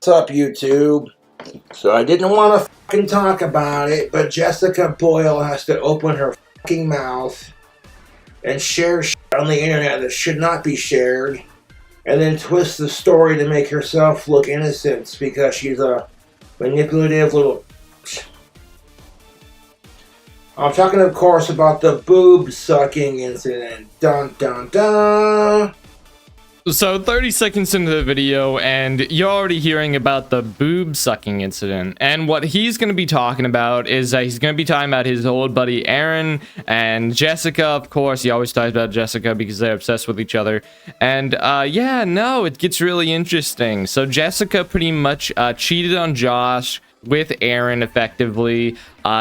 What's up, YouTube? So I didn't want to fucking talk about it, but Jessica Boyle has to open her fucking mouth and share shit on the internet that should not be shared, and then twist the story to make herself look innocent because she's a manipulative little. I'm talking, of course, about the boob sucking incident. Dun dun dun. So 30 seconds into the video and you're already hearing about the boob sucking incident, and what he's going to be talking about is he's going to be talking about his old buddy Aaron and Jessica. Of course, he always talks about Jessica because they're obsessed with each other. And yeah, no, it gets really interesting. So Jessica pretty much cheated on Josh with Aaron effectively.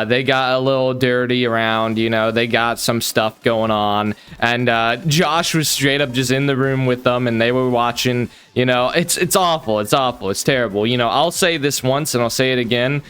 They got a little dirty around, you know, they got some stuff going on, and Josh was straight up just in the room with them, and they were watching. You know, it's awful, it's terrible. You know, I'll say this once and I'll say it again.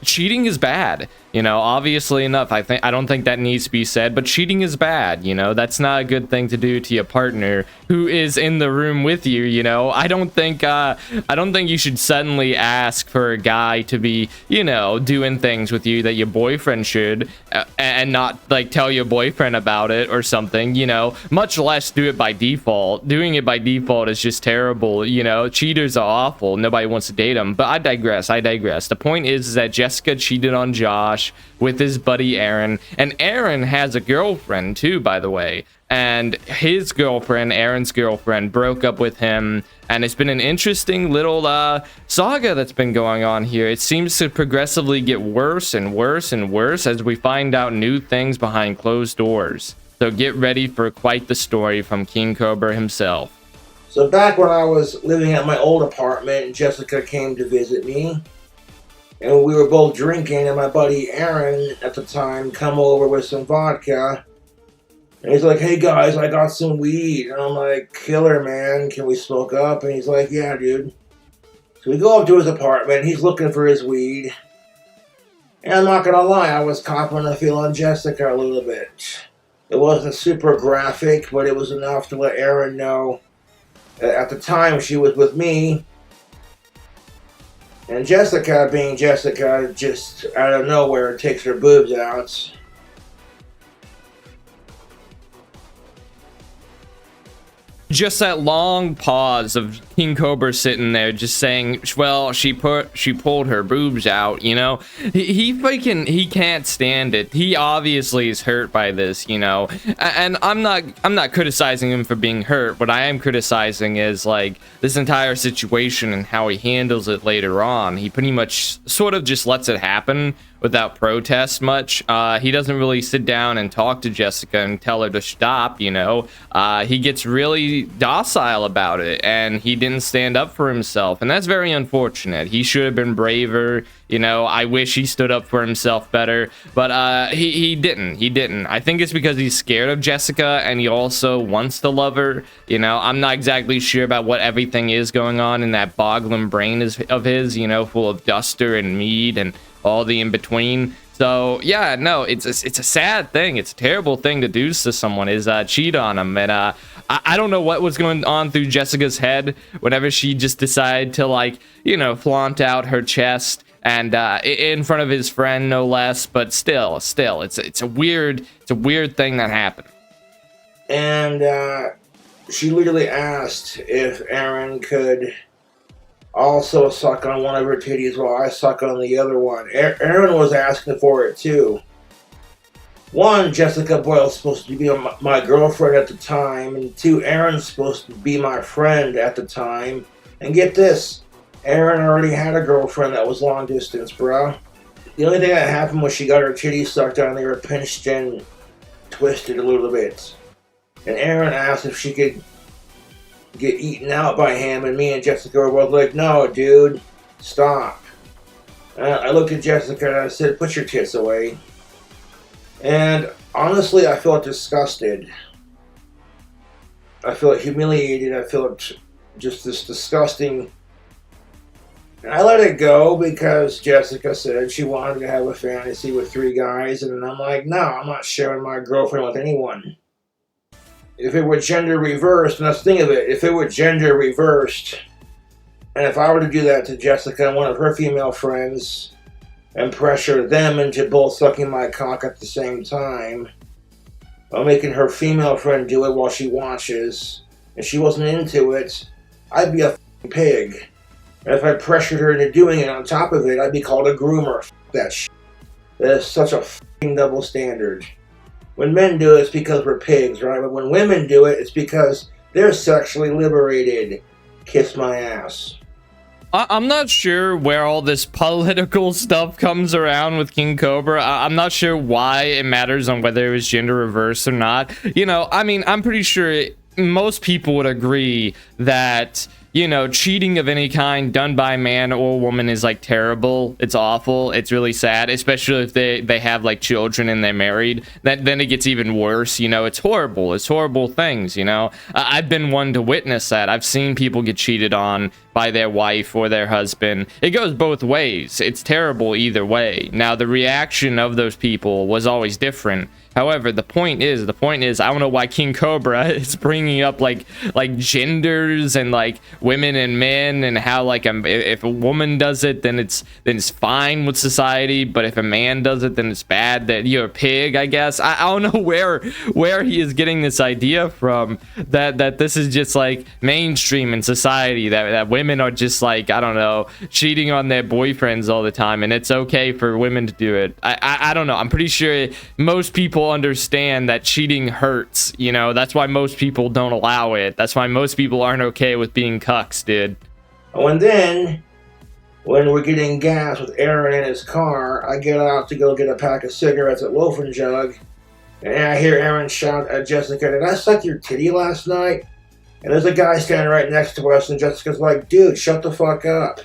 Cheating is bad. You know, obviously enough, I don't think that needs to be said, but cheating is bad. You know, that's not a good thing to do to your partner who is in the room with you. You know, I don't think you should suddenly ask for a guy to be, you know, doing things with you that your boyfriend should, and not like tell your boyfriend about it or something. You know, much less do it by default. Doing it by default is just terrible. You know, cheaters are awful. Nobody wants to date them. But I digress. The point is that Jessica cheated on Josh with his buddy Aaron, and Aaron has a girlfriend too, by the way, and his girlfriend, Aaron's girlfriend, broke up with him, and it's been an interesting little saga that's been going on here. It seems to progressively get worse and worse and worse as we find out new things behind closed doors. So get ready for quite the story from King Cobra himself. So back when I was living at my old apartment, Jessica came to visit me, and we were both drinking, and my buddy Aaron at the time come over with some vodka, and he's like, "Hey guys, I got some weed." And I'm like, "Killer, man, can we smoke up?" And he's like, "Yeah, dude." So we go up to his apartment, he's looking for his weed, and I'm not gonna lie, I was copping a feel on Jessica a little bit. It wasn't super graphic, but it was enough to let Aaron know that at the time she was with me. And Jessica, being Jessica, just out of nowhere takes her boobs out. Just that long pause of King Cobra sitting there just saying, well, she pulled her boobs out, you know. He can't stand it. He obviously is hurt by this, you know. And I'm not criticizing him for being hurt. What I am criticizing is like this entire situation and how he handles it later on. He pretty much sort of just lets it happen without protest much. He doesn't really sit down and talk to Jessica and tell her to stop, you know. He gets really docile about it, and he didn't stand up for himself, and that's very unfortunate. He should have been braver, you know. I wish he stood up for himself better, but he didn't. I think it's because he's scared of Jessica, and he also wants to love her, you know. I'm not exactly sure about what everything is going on in that boggling brain of his, you know, full of duster and mead and all the in between. So yeah, no, it's a sad thing. It's a terrible thing to do to someone, is cheat on them. And I don't know what was going on through Jessica's head whenever she just decided to, like, you know, flaunt out her chest and in front of his friend, no less. But still, it's a weird thing that happened. And she literally asked if Aaron could also suck on one of her titties while I suck on the other one. Aaron was asking for it too. One, Jessica Boyle's supposed to be my girlfriend at the time, and two, Aaron's supposed to be my friend at the time. And get this, Aaron already had a girlfriend that was long distance, bro. The only thing that happened was she got her titties sucked on, they were pinched and twisted a little bit. And Aaron asked if she could get eaten out by him, and me and Jessica were both like, "No, dude, stop." I looked at Jessica and I said, "Put your tits away." And honestly, I felt disgusted. I felt humiliated. I felt just this disgusting. And I let it go because Jessica said she wanted to have a fantasy with 3 guys, and I'm like, no, I'm not sharing my girlfriend with anyone. If it were gender reversed, and that's the thing of it, if it were gender reversed, And if I were to do that to Jessica and one of her female friends and pressure them into both sucking my cock at the same time, while making her female friend do it while she watches, and she wasn't into it, I'd be a f***ing pig. And if I pressured her into doing it on top of it, I'd be called a groomer. F*** that shit. That is such a f***ing double standard. When men do it, it's because we're pigs, right? But when women do it, it's because they're sexually liberated. Kiss my ass. I'm not sure where all this political stuff comes around with King Cobra. I'm not sure why it matters on whether it was gender reversed or not. You know, I mean, I'm pretty sure most people would agree that, you know, cheating of any kind done by a man or woman is like terrible. It's awful. It's really sad, especially if they have like children and they're married. Then it gets even worse. You know, it's horrible. It's horrible things. You know, I've been one to witness that. I've seen people get cheated on by their wife or their husband. It goes both ways. It's terrible either way. Now, the reaction of those people was always different. However, the point is, I don't know why King Cobra is bringing up like genders and like women and men, and how like if a woman does it, then it's fine with society, but if a man does it, then it's bad. That you're a pig, I guess. I don't know where he is getting this idea from, that this is just like mainstream in society, that women are just like, I don't know, cheating on their boyfriends all the time, and it's okay for women to do it. I don't know. I'm pretty sure most people understand that cheating hurts. You know, that's why most people don't allow it. That's why most people aren't okay with being cucks, dude. Oh, and then when we're getting gas with Aaron in his car, I get out to go get a pack of cigarettes at Loaf and Jug, and I hear Aaron shout at Jessica, "Did I suck your titty last night?" And there's a guy standing right next to us, and Jessica's like, "Dude, shut the fuck up."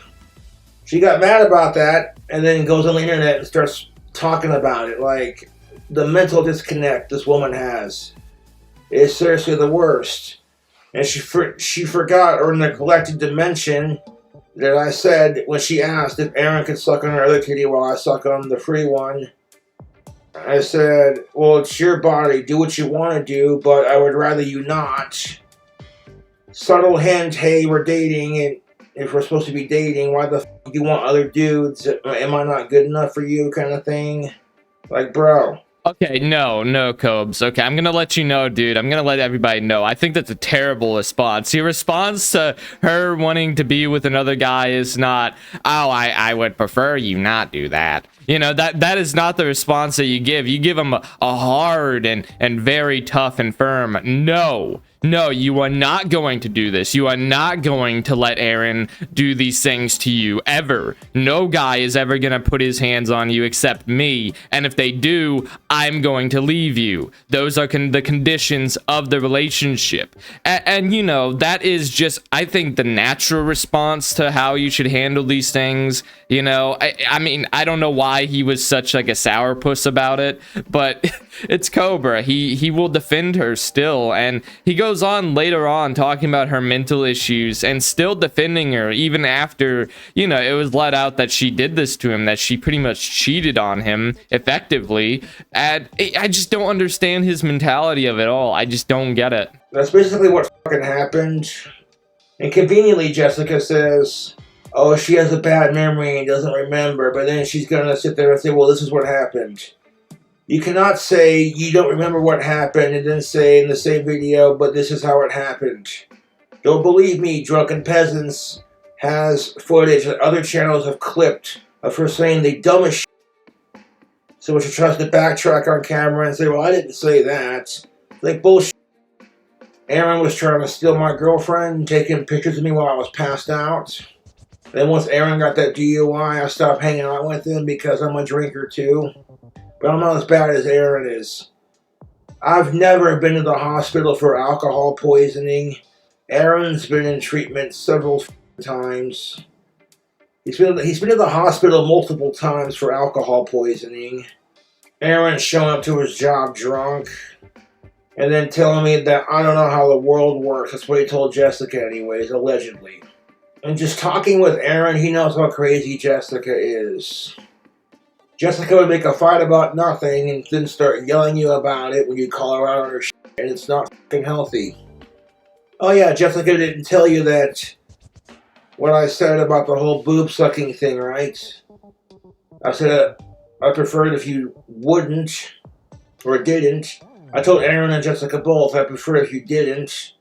She got mad about that, and then goes on the internet and starts talking about it. Like, the mental disconnect this woman has is seriously the worst. And she forgot or neglected to mention that I said, when she asked if Aaron could suck on her other titty while I suck on the free one, I said, well, it's your body, do what you want to do, but I would rather you not. Subtle hint, hey, we're dating, and if we're supposed to be dating, why the f*** do you want other dudes? Am I not good enough for you, kind of thing? Like, bro. Okay, no, Cobes. Okay, I'm gonna let you know, dude. I'm gonna let everybody know. I think that's a terrible response. Your response to her wanting to be with another guy is not, oh, I would prefer you not do that. You know, that is not the response that you give. You give them a hard and very tough and firm no, you are not going to do this. You are not going to let Aaron do these things to you, ever. No guy is ever going to put his hands on you except me. And if they do, I'm going to leave you. Those are the conditions of the relationship. And, you know, that is just, I think, the natural response to how you should handle these things. You know, I mean, I don't know why he was such like a sourpuss about it, but it's Cobra. He will defend her still. And he goes on later on talking about her mental issues and still defending her even after, you know, it was let out that she did this to him, that she pretty much cheated on him effectively. And I just don't understand his mentality of it all. I just don't get it. That's basically what fucking happened. And conveniently, Jessica says, oh, she has a bad memory and doesn't remember, but then she's gonna sit there and say, well, this is what happened. You cannot say you don't remember what happened and then say in the same video, but this is how it happened. Don't believe me, Drunken Peasants has footage that other channels have clipped of her saying the dumbest shit. So when she tries to backtrack on camera and say, well, I didn't say that. Like, bullshit. Aaron was trying to steal my girlfriend, taking pictures of me while I was passed out. Then once Aaron got that DUI, I stopped hanging out with him because I'm a drinker too. But I'm not as bad as Aaron is. I've never been to the hospital for alcohol poisoning. Aaron's been in treatment several times. He's been to the hospital multiple times for alcohol poisoning. Aaron's showing up to his job drunk. And then telling me that I don't know how the world works. That's what he told Jessica anyways, allegedly. And just talking with Aaron, he knows how crazy Jessica is. Jessica would make a fight about nothing and then start yelling you about it when you call her out on her shit, and it's not fucking healthy. Oh yeah, Jessica didn't tell you that what I said about the whole boob sucking thing, right? I said I preferred if you wouldn't or didn't. I told Aaron and Jessica both I prefer if you didn't.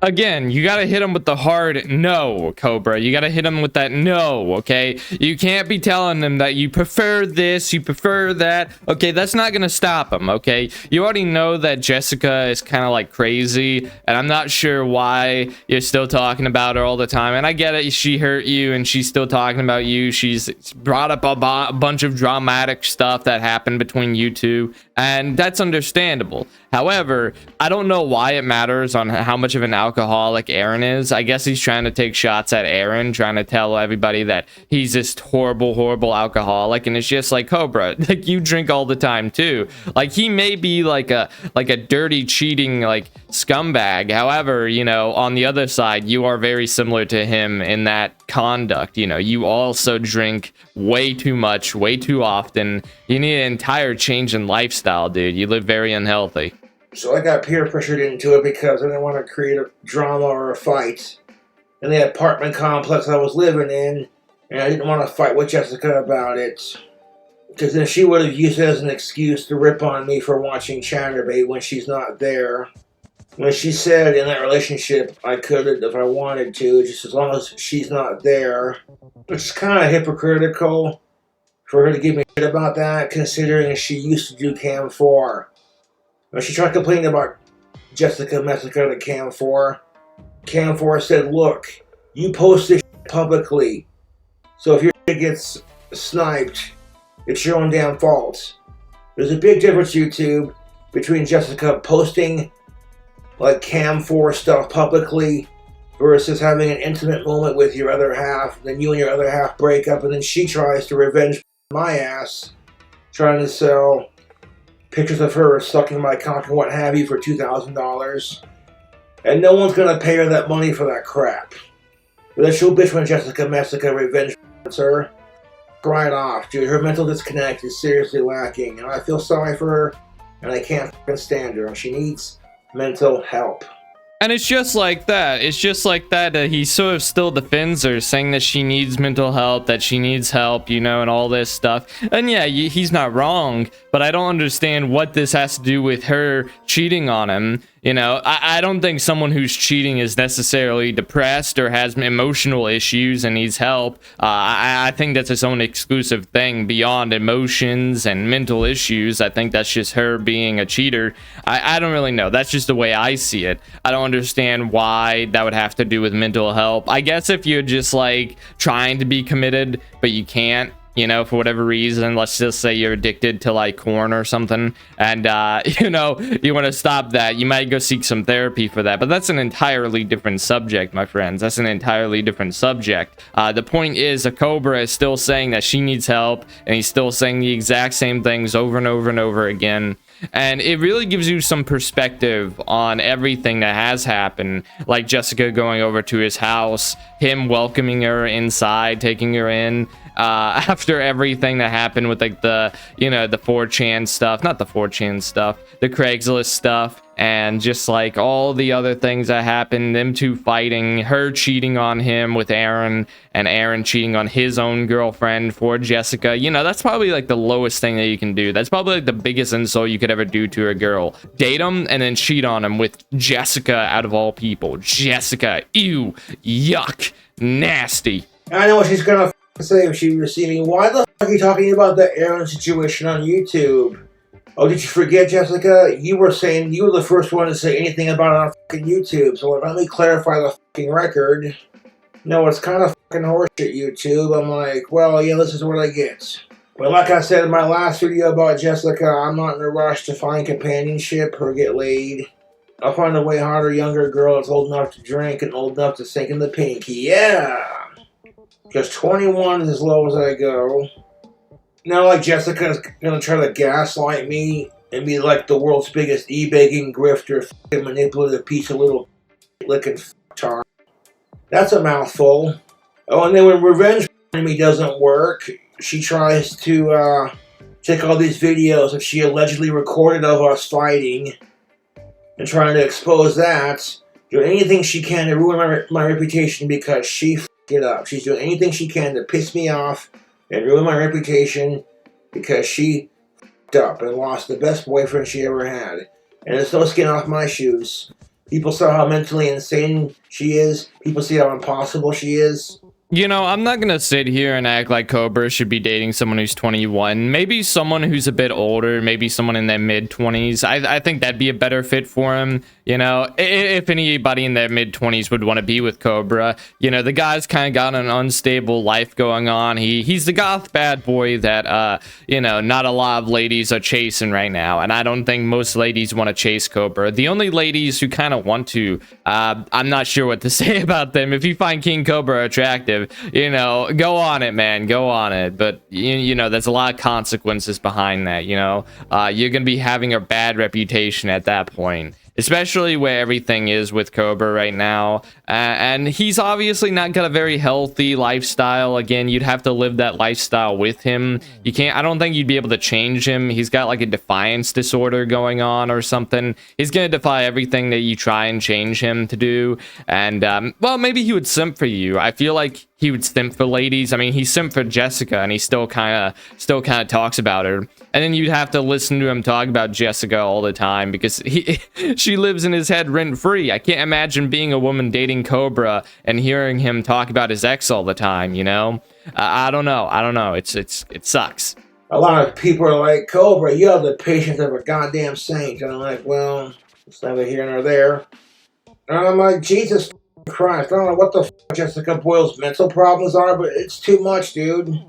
Again, you gotta hit him with the hard no, Cobra. You gotta hit him with that no, okay? You can't be telling them that you prefer this, you prefer that. Okay, that's not gonna stop him, okay? You already know that Jessica is kind of like crazy, and I'm not sure why you're still talking about her all the time. And I get it, she hurt you, and she's still talking about you. She's brought up a bunch of dramatic stuff that happened between you two, and that's understandable. However, I don't know why it matters on how much of an alcoholic Aaron is. I guess he's trying to take shots at Aaron, trying to tell everybody that he's this horrible alcoholic, and it's just like, Cobra, like, you drink all the time too. Like, he may be like a dirty, cheating, like, scumbag. However, you know, on the other side, you are very similar to him in that conduct. You know, you also drink way too much, way too often. You need an entire change in lifestyle, dude. You live very unhealthy. So I got peer pressured into it because I didn't want to create a drama or a fight in the apartment complex I was living in, and I didn't want to fight with Jessica about it, because then she would have used it as an excuse to rip on me for watching Chatterbait when she's not there. When she said in that relationship I could if I wanted to, just as long as she's not there, which is kind of hypocritical for her to give me shit about that, considering she used to do Cam 4. When she tried complaining about Jessica messing to Cam 4, Cam 4 said, look, you post this shit publicly, so if your shit gets sniped, it's your own damn fault. There's a big difference, YouTube, between Jessica posting like Cam 4 stuff publicly versus having an intimate moment with your other half, then you and your other half break up, and then she tries to revenge my ass, trying to sell pictures of her sucking my cock and what have you for $2,000. And no one's gonna pay her that money for that crap. But then she'll bitch when Jessica Messica revenge her. Right off, dude. Her mental disconnect is seriously lacking, and I feel sorry for her, and I can't stand her, and she needs mental help. And it's just like that. It's just like that. He sort of still defends her, saying that she needs mental help, that she needs help, you know, and all this stuff. And yeah, he's not wrong, but I don't understand what this has to do with her cheating on him. You know, I don't think someone who's cheating is necessarily depressed or has emotional issues and needs help. I think that's its own exclusive thing beyond emotions and mental issues. I think that's just her being a cheater. I don't really know. That's just the way I see it. I don't understand why that would have to do with mental help. I guess if you're just like trying to be committed, but you can't, you know, for whatever reason, let's just say you're addicted to like corn or something, and you know, you want to stop that, you might go seek some therapy for that. But that's an entirely different subject, my friends. That's an entirely different subject. The point is, a Cobra is still saying that she needs help, and he's still saying the exact same things over and over and over again. And it really gives you some perspective on everything that has happened, like Jessica going over to his house, him welcoming her inside, taking her in, after everything that happened with like the, you know, the 4chan stuff, not the 4chan stuff, the Craigslist stuff, and just like all the other things that happened, them two fighting, her cheating on him with Aaron, and Aaron cheating on his own girlfriend for Jessica. You know, that's probably like the lowest thing that you can do. That's probably like the biggest insult you could ever do to a girl. Date him and then cheat on him with Jessica out of all people. Jessica, ew, yuck, nasty. I know what she's gonna say if she was seeing me. Why the fuck are you talking about the Aaron situation on YouTube? Oh, did you forget, Jessica? You were saying you were the first one to say anything about it on fucking YouTube, so let me clarify the fucking record. No, it's kind of fucking horseshit, YouTube. I'm like, well, yeah, this is what I get. Well, like I said in my last video about Jessica, I'm not in a rush to find companionship or get laid. I'll find a way harder, younger girl that's old enough to drink and old enough to sink in the pinky. Yeah! Because 21 is as low as I go. Now, like, Jessica's gonna try to gaslight me and be like the world's biggest e-begging grifter, fucking manipulative piece of little licking tar. That's a mouthful. Oh, and then when revenge me doesn't work, she tries to take all these videos that she allegedly recorded of us fighting and trying to expose that, do anything she can to ruin my reputation because she it up. She's doing anything she can to piss me off and ruin my reputation because she f***ed up and lost the best boyfriend she ever had. And it's no skin off my shoes. People saw how mentally insane she is. People see how impossible she is. You know, I'm not gonna sit here and act like Cobra should be dating someone who's 21. Maybe someone who's a bit older, maybe someone in their mid-20s. I think that'd be a better fit for him. You know, if anybody in their mid-20s would want to be with Cobra. You know, the guy's kind of got an unstable life going on. He's the goth bad boy that, you know, not a lot of ladies are chasing right now. And I don't think most ladies want to chase Cobra. The only ladies who kind of want to, I'm not sure what to say about them. If you find King Cobra attractive, you know, go on it, man, go on it. But you know, there's a lot of consequences behind that. You know, you're gonna be having a bad reputation at that point, especially where everything is with Cobra right now. And he's obviously not got a very healthy lifestyle. Again, you'd have to live that lifestyle with him. You can't, I don't think you'd be able to change him. He's got like a defiance disorder going on or something. He's gonna defy everything that you try and change him to do. And well, maybe he would simp for you. I feel like he would simp for ladies. I mean, he simped for Jessica, and he still kind of talks about her. And then you'd have to listen to him talk about Jessica all the time because she lives in his head rent free. I can't imagine being a woman dating Cobra and hearing him talk about his ex all the time. You know, I don't know. It sucks. A lot of people are like, Cobra, you have the patience of a goddamn saint. And I'm like, well, it's neither here nor there. And I'm like, Jesus Christ, I don't know what the fuck Jessica Boyle's mental problems are, but it's too much, dude.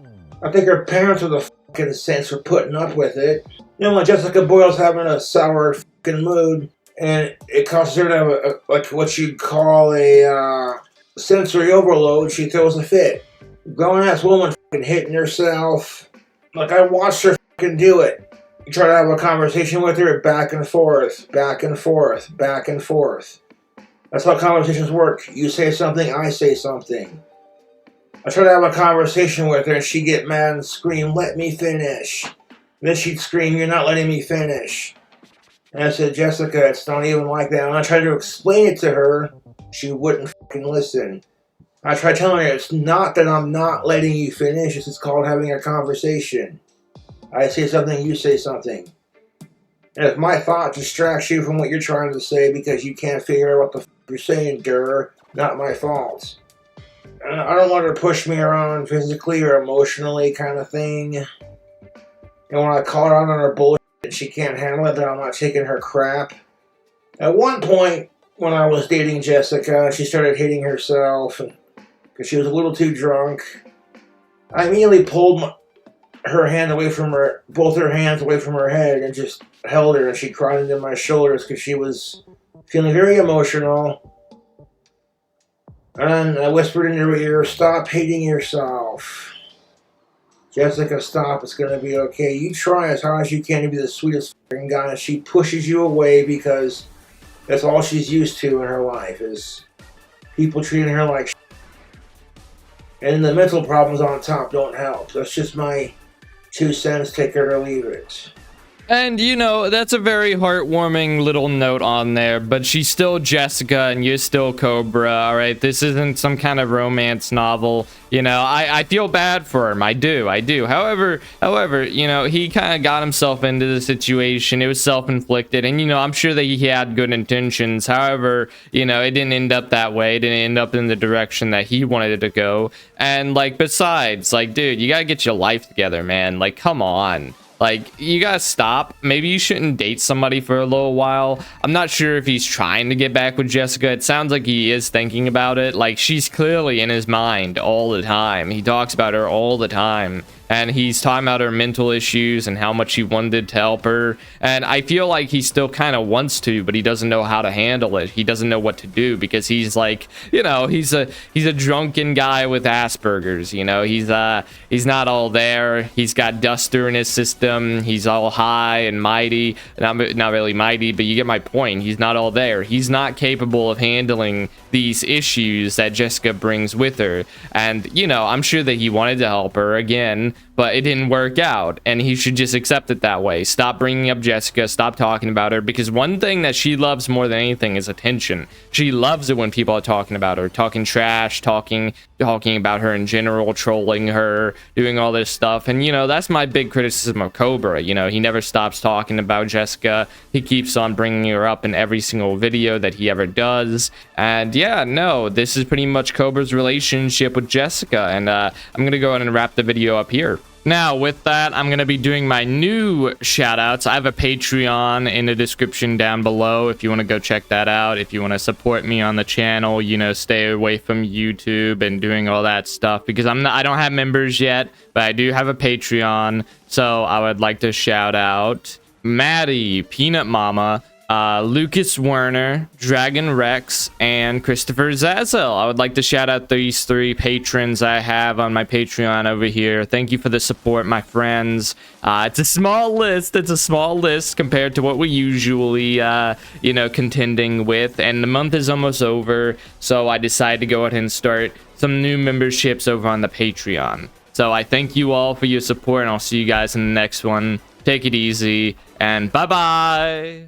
I think her parents are the fucking saints for putting up with it. You know, when Jessica Boyle's having a sour fucking mood, and it causes her to have like what you'd call a sensory overload, she throws a fit. Grown-ass woman fucking hitting herself. Like, I watched her fucking do it. You try to have a conversation with her, back and forth, back and forth, back and forth. That's how conversations work. You say something, I say something. I try to have a conversation with her, and she'd get mad and scream, let me finish. And then she'd scream, you're not letting me finish. And I said, Jessica, it's not even like that. And I tried to explain it to her. She wouldn't fucking listen. I tried telling her, it's not that I'm not letting you finish. It's called having a conversation. I say something, you say something. And if my thought distracts you from what you're trying to say because you can't figure out what the f*** you're saying, not my fault. And I don't want her to push me around physically or emotionally kind of thing. And when I call her out on her bullshit and she can't handle it, then I'm not taking her crap. At one point, when I was dating Jessica, she started hitting herself because she was a little too drunk. I immediately pulled her hand away from her, both her hands away from her head, and just held her, and she cried into my shoulders because she was feeling very emotional. And I whispered in her ear, stop hating yourself. Jessica, stop, it's gonna be okay. You try as hard as you can to be the sweetest f***ing guy, and she pushes you away because that's all she's used to in her life, is people treating her like shit. And the mental problems on top don't help. That's just my 2 cents, take it or leave it. And, you know, that's a very heartwarming little note on there, but she's still Jessica and you're still Cobra, all right? This isn't some kind of romance novel. You know, I feel bad for him. I do. However, you know, he kind of got himself into the situation. It was self-inflicted, and, you know, I'm sure that he had good intentions. However, you know, it didn't end up that way. It didn't end up in the direction that he wanted it to go. And, like, besides, like, dude, you gotta get your life together, man. Like, come on. Like, you gotta stop. Maybe you shouldn't date somebody for a little while. I'm not sure if he's trying to get back with Jessica. It sounds like he is thinking about it. Like, she's clearly in his mind all the time. He talks about her all the time. And he's talking about her mental issues and how much he wanted to help her. And I feel like he still kind of wants to, but he doesn't know how to handle it. He doesn't know what to do because he's like, you know, he's a drunken guy with Asperger's. You know, he's not all there. He's got duster in his system. He's all high and mighty. Not really mighty, but you get my point. He's not all there. He's not capable of handling these issues that Jessica brings with her. And, you know, I'm sure that he wanted to help her again, but it didn't work out, and he should just accept it that way. Stop bringing up Jessica, stop talking about her, because one thing that she loves more than anything is attention. She loves it when people are talking about her, talking trash, talking about her in general, trolling her, doing all this stuff. And you know, that's my big criticism of Cobra. You know, he never stops talking about Jessica. He keeps on bringing her up in every single video that he ever does. And yeah, no, this is pretty much Cobra's relationship with Jessica, and I'm gonna go ahead and wrap the video up here. Now, with that, I'm going to be doing my new shout-outs. I have a Patreon in the description down below if you want to go check that out. If you want to support me on the channel, you know, stay away from YouTube and doing all that stuff, because I don't have members yet, but I do have a Patreon. So I would like to shout out Maddie, Peanut Mama, Lucas Werner, Dragon Rex, and Christopher Zazel. I would like to shout out these 3 patrons I have on my Patreon over here. Thank you for the support, my friends. It's a small list. It's a small list compared to what we usually, you know, contending with. And the month is almost over, so I decided to go ahead and start some new memberships over on the Patreon. So I thank you all for your support, and I'll see you guys in the next one. Take it easy, and bye-bye.